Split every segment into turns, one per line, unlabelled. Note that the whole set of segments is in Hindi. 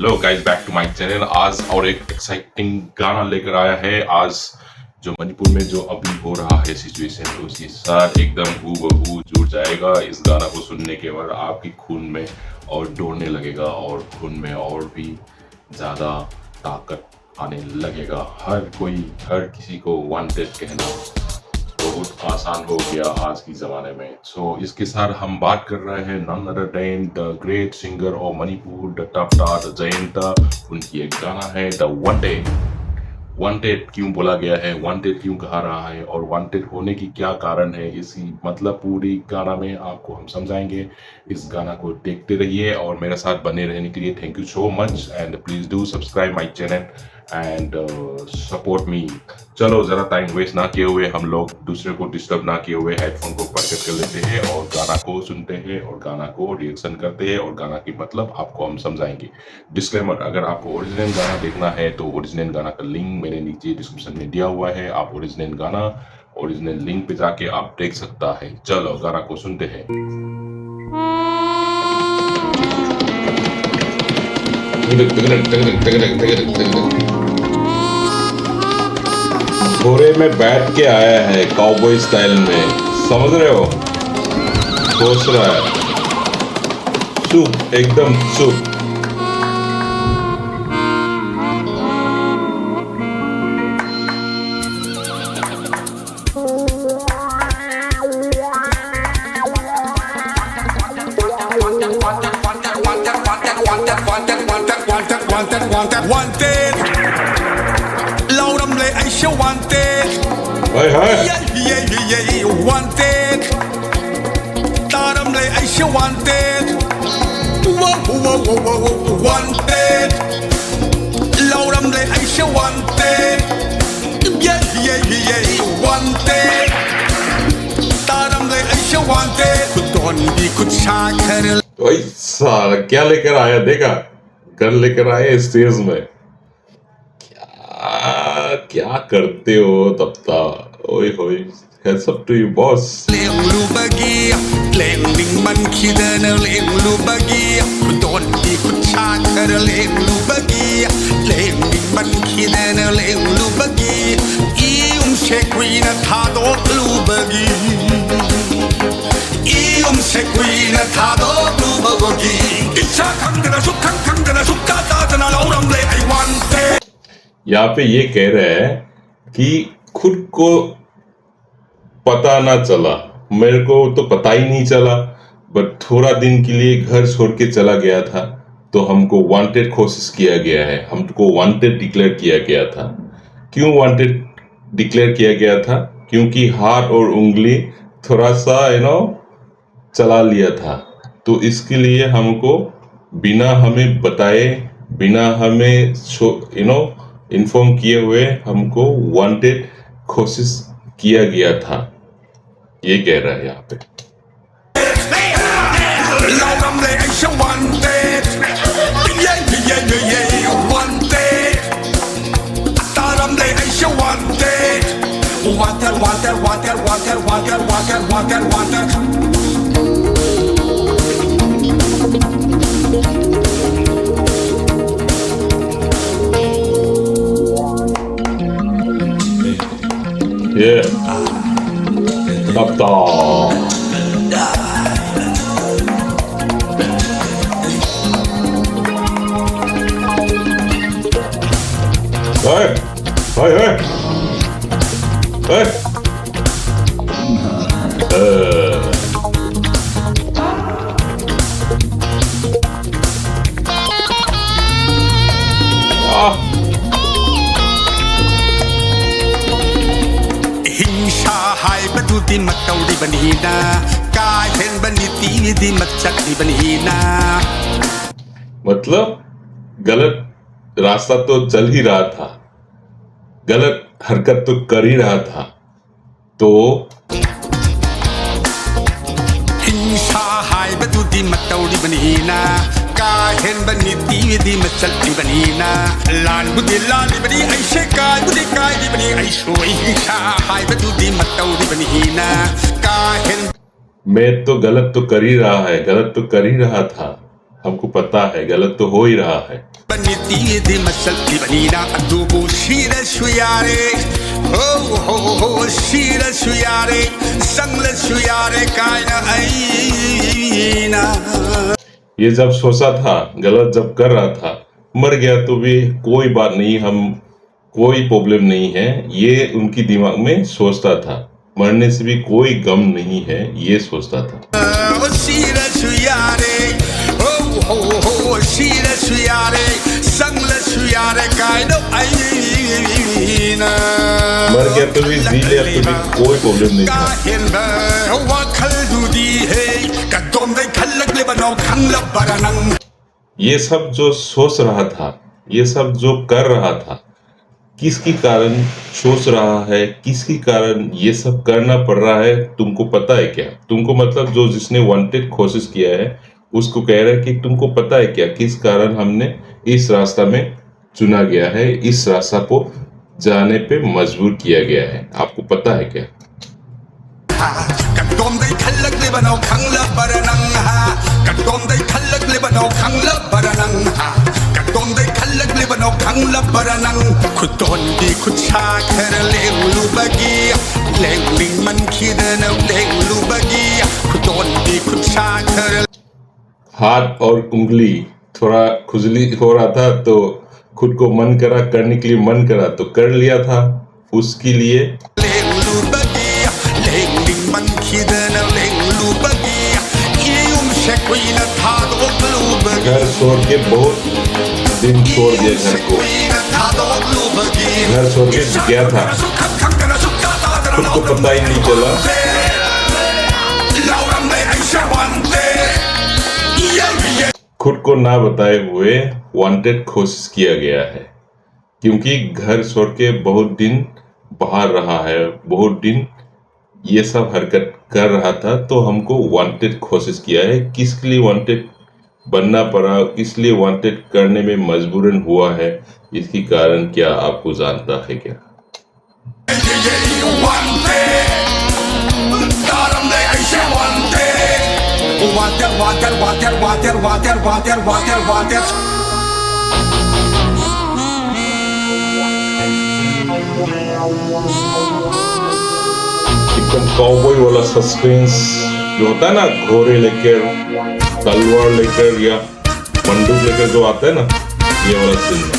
Hello guys, back to my channel. आज और एक एक्साइटिंग गाना लेकर आया है। आज जो मणिपुर में जो अभी हो रहा है सिचुएशन, तो उसके साथ एकदम हूबहू जुड़ जाएगा। इस गाना को सुनने के बाद आपकी खून में और दौड़ने लगेगा और खून में और भी ज़्यादा ताकत आने लगेगा। हर किसी को वांटेड कहना बहुत आसान हो गया आज की ज़माने में। सो इसके साथ हम बात कर रहे हैं none other than the great singer of Manipur, the top star Jayanta. उनकी एक गाना है द वांटेड। वांटेड क्यों बोला गया है, वांटेड क्यों कहा रहा है और वांटेड होने की क्या कारण है, इसी मतलब पूरी गाना में आपको हम समझाएंगे। इस गाना को देखते रहिए और मेरे साथ बने रहने के लिए thank you so much and please do subscribe my channel and support me. चलो जरा टाइम वेस्ट ना किए हुए, हम लोग दूसरे को डिस्टर्ब ना किए हुए हेडफोन को परचेज कर लेते हैं और गाना को सुनते हैं और गाना को रिएक्शन करते हैं और गाना की मतलब आपको हम समझाएंगे। डिस्क्लेमर, अगर आपको ओरिजिनल गाना देखना है तो ओरिजिनल गाना का लिंक मैंने नीचे डिस्क्रिप्शन में दिया हुआ है। आप ओरिजिनल गाना ओरिजिनल लिंक पे जाके आप देख सकता है। चलो गाना को सुनते हैं। घोड़े में बैठ के आया है काउबॉय स्टाइल में, समझ रहे हो? सोच रहा है चुप, एकदम चुप।
Wanted เราดำเลยไอ้เชี่ยว wanted
เฮ้ย
wanted ตาดำเลยไอ้เชี่ยว wanted wanted เราดำเลยไอ้เชี่ยว wanted wanted ตาดำเลยไอ้เชี่ยว wanted คุณตอนดีคุณชาแค่
ओए साला क्या लेकर आया, देखा? गन लेकर आए स्टेज में। क्या करते हो तब तक? ओए होए, heads up to you boss.
เลี้ยงลูบกีเลี้ยงลิงมันขี้เดินเลี้ยงลูบกีคุณโดนดีคุณชาเธอเลี้ยงลูบกีเลี้ยงลิงมันขี้เดินเลี้ยงลูบกีอีเชควีนะทาโดลูบกีอีเชควีนะทาโดลูบกีอิชาคังเดนะชุกคังเดนะชุกกาตาเดนะเรารำเลยไอ้วันเต
यहाँ पे ये कह रहे हैं कि खुद को पता ना चला, मेरे को तो पता ही नहीं चला, बट थोड़ा दिन के लिए घर छोड़ के चला गया था तो हमको वांटेड घोषित किया गया है, हमको वांटेड डिक्लेयर किया गया था। क्यों वांटेड डिक्लेयर किया गया था? क्योंकि हाथ और उंगली थोड़ा सा चला लिया था, तो इसके लिए हमको बिना हमें बताए, बिना हमें इन्फॉर्म किए हुए हमको वांटेड घोषित किया गया था, ये कह रहा है यहाँ पे। Yeah. Up dog. Hey.
di mataw di banhina काहेन बनी तीवी दी मच्चक दी बनहीना।
मतलब गलत रास्ता तो चल ही रहा था, गलत हरकत तो कर ही रहा था, तो
हिंसा हाय बदू दी मताव दी बनहीना काहेन बनी तीवी दी मच्चक दी बनहीना। लान बुद्धि लाली बनी ऐसे काय बुद्धि काय दी बनी ऐसो हिंसा हाय बदू दी मताव दी बनहीना काहेन।
मैं तो गलत तो कर ही रहा है, गलत तो कर ही रहा था, हमको पता है गलत तो हो ही रहा है।
नीति मसल्तिबनीना अदुबु शीरसु यारे हो हो हो शीरसु यारे संगलसु यारे कायना आईना।
ये जब सोचा था, गलत जब कर रहा था, मर गया तो भी कोई बात नहीं, हम कोई प्रॉब्लम नहीं है, ये उनकी दिमाग में सोचता था। मरने से भी कोई गम नहीं है, ये सोचता था। मर गया तो भी, जी लिया तो भी कोई प्रॉब्लम नहीं था। ये सब जो सोच रहा था, ये सब जो कर रहा था, किसके कारण सोच रहा है, किसके कारण ये सब करना पड़ रहा है, तुमको पता है क्या? तुमको मतलब जो जिसने वांटेड कोशिश किया है उसको कह रहा है कि तुमको पता है क्या किस कारण हमने इस रास्ता में चुना गया है, इस रास्ता को जाने पे मजबूर किया गया है, आपको पता है क्या? हाथ और उंगली थोड़ा खुजली हो रहा था तो खुद को मन करा करने के लिए, मन करा तो कर लिया था। उसके लिए घर छोड़ के बहुत दिन छोड़ दिया, घर को घर छोड़ के गया था, खुद को पता ही नहीं चला। खुद को ना बताए हुए वांटेड कोशिश किया गया है, क्योंकि घर छोड़ के बहुत दिन बाहर रहा है, बहुत दिन ये सब हरकत कर रहा था, तो हमको वांटेड कोशिश किया है। किसके लिए वांटेड बनना पड़ा, किस लिए वांटेड करने में मजबूरन हुआ है, इसकी कारण क्या आपको जानता है क्या? एकदम कॉउबॉय वाला सस्पेंस जो होता है ना, घोड़े लेकर, तलवार लेकर या बंदूक लेकर जो आता है ना, ये वाला सीन है।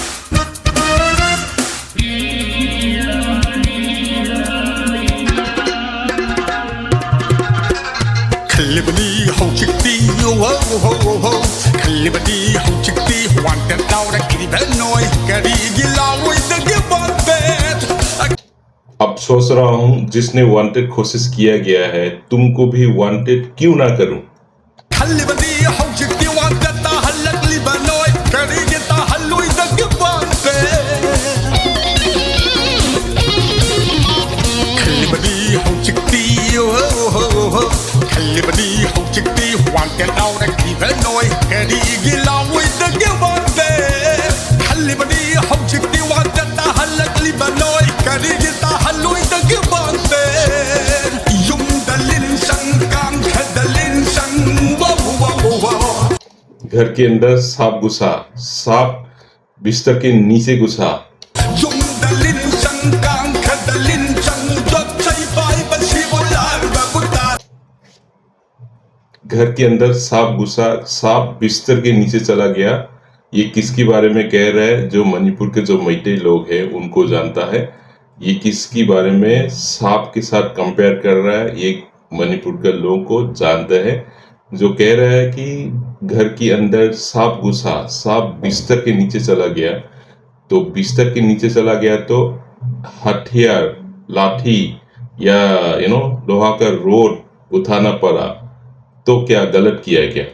अब सोच रहा हूँ जिसने वांटेड कोशिश किया गया है, तुमको भी वांटेड क्यों ना करूं? घर के अंदर सांप घुसा, सांप बिस्तर के नीचे घुसा। घर के अंदर सांप घुसा, सांप बिस्तर के नीचे चला गया। ये किसके बारे में कह रहा है? जो मणिपुर के जो मैते लोग हैं उनको जानता है। ये किसके बारे में सांप के साथ कंपेयर कर रहा है? ये मणिपुर के लोगों को जानता है, जो कह रहा है कि घर के अंदर सांप घुसा, सांप बिस्तर के नीचे चला गया। तो बिस्तर के नीचे चला गया तो हथियार, लाठी या लोहा का रोड उठाना पड़ा, तो क्या गलत किया है क्या?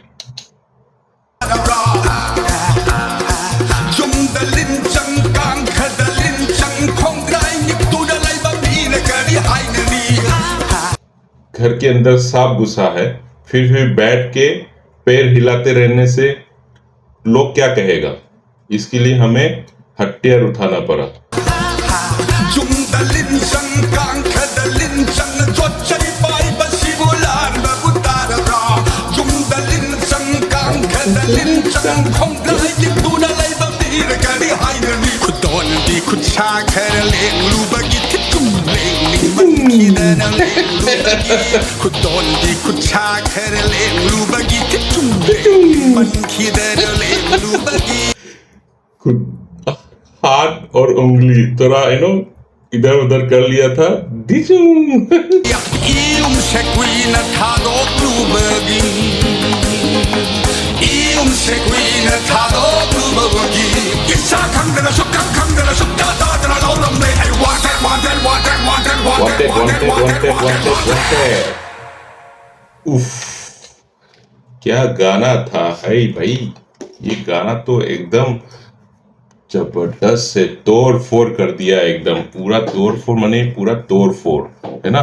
घर के अंदर सांप घुसा है, फिर भी बैठ के पैर हिलाते रहने से लोग क्या कहेगा? इसके लिए हमें हथियार उठाना पड़ा।
ระกาดีไฮเนอร์นี่ขุดโดนดีขุดชาแค่เลี้ยงลูบกิที่จุ่มเลี้ยงนี่มันขี้เดินเลี้ยงลูบกิขุดโดนดีขุดชาแค่เลี้ยงลูบกิที่จุ่มเลี้ยงนี่มันขี้เดินเลี้ยงลูบกิ
खुद हाथ और उंगली थोड़ा इधर उधर कर लिया था डिचुम
Ium sequina tado bluebirdi Ium sequina tado bluebirdi Isa kang dala shuk da da da la lam le I want it
उफ क्या गाना था है भाई ये गाना तो एकदम जबरदस्त से तोड़ फोड़ कर दिया एकदम पूरा तोड़ फोड़ माने पूरा तोड़ फोड़ है ना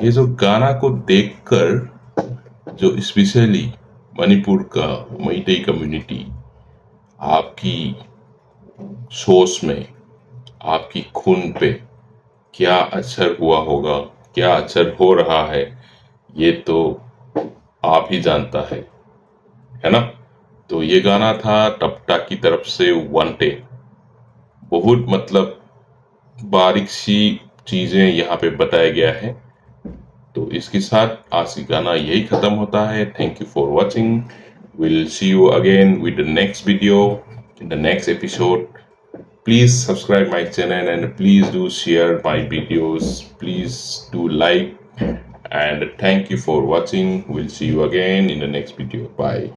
ये जो गाना को देखकर जो स्पेशली मणिपुर का मैतेई कम्युनिटी आपकी सोच में आपकी खून पे क्या असर हुआ होगा क्या असर हो रहा है ये तो आप ही जानता है ना। तो ये गाना था टपटा की तरफ से वांटेड। बहुत मतलब बारीक सी चीजें यहाँ पे बताया गया है। तो इसके साथ आज की गाना यही खत्म होता है। Thank you for watching. Will see you again with the next video in the next episode. Please subscribe my channel and please do share my videos. Please do like and thank you for watching. We'll see you again in the next video. Bye.